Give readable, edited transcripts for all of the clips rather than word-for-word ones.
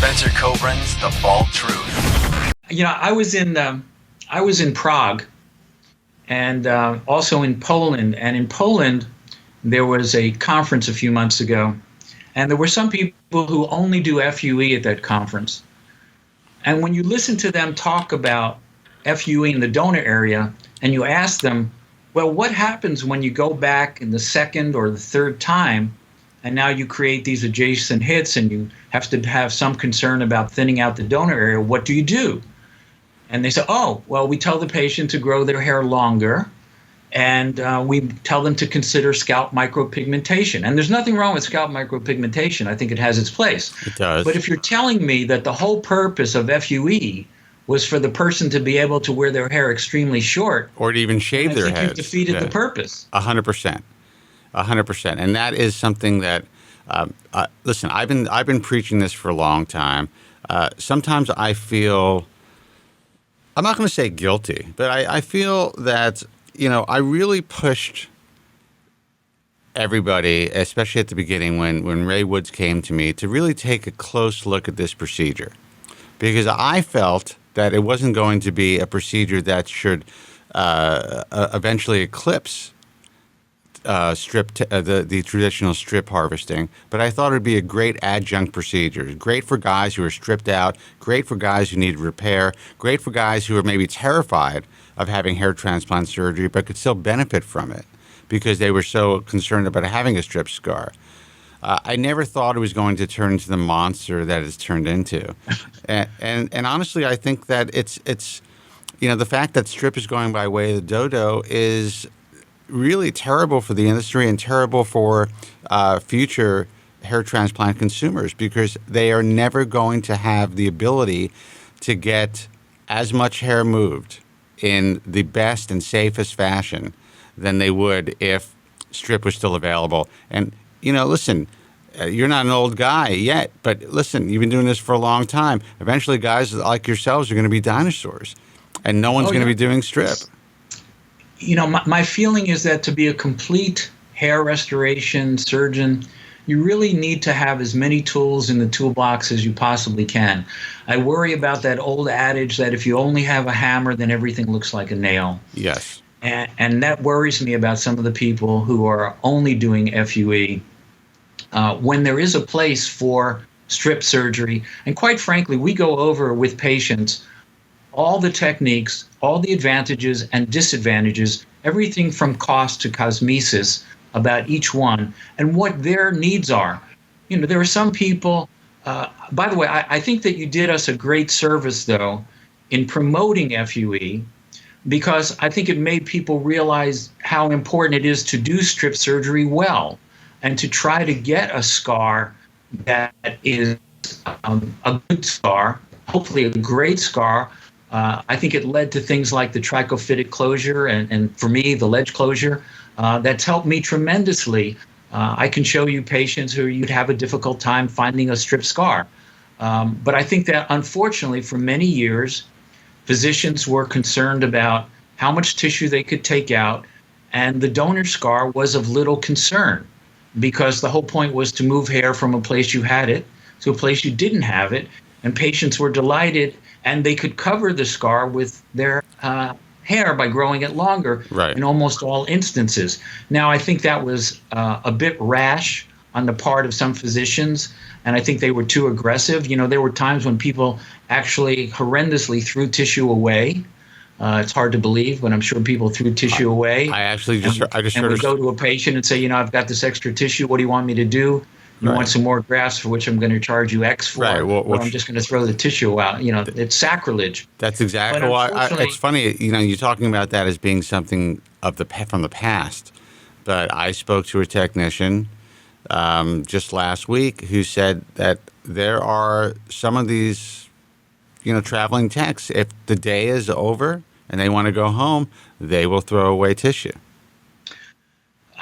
Spencer Kobren's The Bald Truth. I was in Prague and also in Poland. And in Poland, there was a conference a few months ago. And there were some people who only do FUE at that conference. And when you listen to them talk about FUE in the donor area, and you ask them, well, what happens when you go back in the second or the third time, and now you create these adjacent hits and you have to have some concern about thinning out the donor area, what do you do? And they say, oh, well, we tell the patient to grow their hair longer, and we tell them to consider scalp micropigmentation. And there's nothing wrong with scalp micropigmentation. I think it has its place. It does. But if you're telling me that the whole purpose of FUE was for the person to be able to wear their hair extremely short, or to even shave their heads, heads, you defeated the purpose. 100%, 100%, and that is something that. Listen, I've been preaching this for a long time. Sometimes I feel, I'm not going to say guilty, but I feel that I really pushed everybody, especially at the beginning when Ray Woods came to me, to really take a close look at this procedure, because I felt that it wasn't going to be a procedure that should eventually eclipse the traditional strip harvesting, but I thought it would be a great adjunct procedure. Great for guys who are stripped out, great for guys who need repair, great for guys who are maybe terrified of having hair transplant surgery but could still benefit from it because they were so concerned about having a strip scar. I never thought it was going to turn into the monster that it's turned into. And honestly, I think that it's the fact that strip is going by way of the dodo is really terrible for the industry and terrible for future hair transplant consumers, because they are never going to have the ability to get as much hair moved in the best and safest fashion than they would if strip was still available. And listen, you're not an old guy yet, but listen, you've been doing this for a long time. Eventually, guys like yourselves are going to be dinosaurs, and no one's going to be doing strip. My feeling is that to be a complete hair restoration surgeon, you really need to have as many tools in the toolbox as you possibly can. I worry about that old adage that if you only have a hammer, then everything looks like a nail. Yes. And that worries me about some of the people who are only doing FUE. When there is a place for strip surgery, and quite frankly, we go over with patients all the techniques, all the advantages and disadvantages, everything from cost to cosmesis about each one and what their needs are. There are some people, by the way, I think that you did us a great service, though, in promoting FUE, because I think it made people realize how important it is to do strip surgery well and to try to get a scar that is a good scar, hopefully a great scar. I think it led to things like the trichophytic closure and for me, the ledge closure. That's helped me tremendously. I can show you patients who you'd have a difficult time finding a strip scar. But I think that unfortunately for many years, physicians were concerned about how much tissue they could take out, and the donor scar was of little concern because the whole point was to move hair from a place you had it to a place you didn't have it, and patients were delighted, and they could cover the scar with their hair by growing it longer in almost all instances. Now, I think that was a bit rash on the part of some physicians, and I think they were too aggressive. There were times when people actually horrendously threw tissue away. It's hard to believe, but I'm sure people threw tissue away. I would go to a patient and say, I've got this extra tissue. What do you want me to do? You want some more grafts for which I'm going to charge you X for, or I'm just going to throw the tissue out. It's sacrilege. That's exactly why. It's funny, you're talking about that as being something from the past. But I spoke to a technician just last week who said that there are some of these, traveling techs, if the day is over and they want to go home, they will throw away tissue.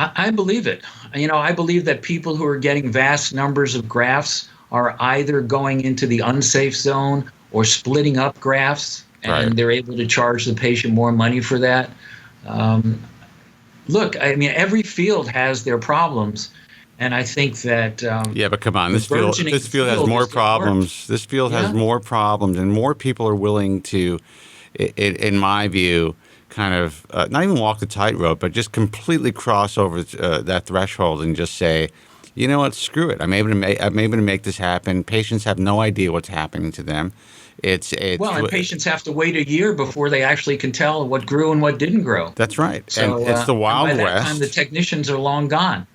I believe it. I believe that people who are getting vast numbers of grafts are either going into the unsafe zone or splitting up grafts, and they're able to charge the patient more money for that. Look, every field has their problems, And I think that Yeah, but come on, the this field burgeoning has field more is getting worse. problems. This field has Yeah. more problems, and more people are willing to, in my view, kind of not even walk the tightrope, but just completely cross over that threshold and just say, you know what, screw it. I'm able to make this happen. Patients have no idea what's happening to them. It's Well, and patients have to wait a year before they actually can tell what grew and what didn't grow. That's right, and So, it's the and by Wild that time, the West. technicians are long gone.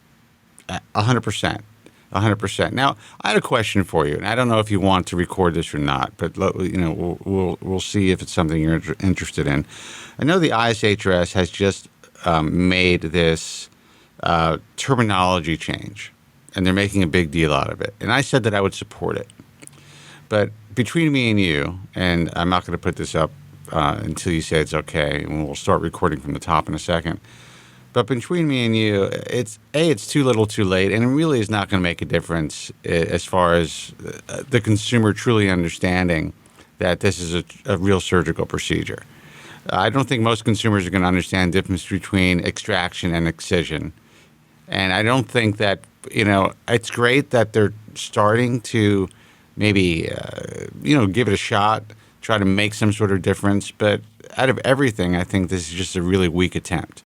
100%. 100%. Now, I had a question for you, and I don't know if you want to record this or not, but we'll see if it's something you're interested in. I know the IAHRS has just made this terminology change, and they're making a big deal out of it. And I said that I would support it. But between me and you, and I'm not going to put this up until you say it's okay, and we'll start recording from the top in a second. But between me and you, it's too little too late, and it really is not going to make a difference as far as the consumer truly understanding that this is a real surgical procedure. I don't think most consumers are going to understand the difference between extraction and excision. And I don't think that, it's great that they're starting to maybe, give it a shot, try to make some sort of difference. But out of everything, I think this is just a really weak attempt.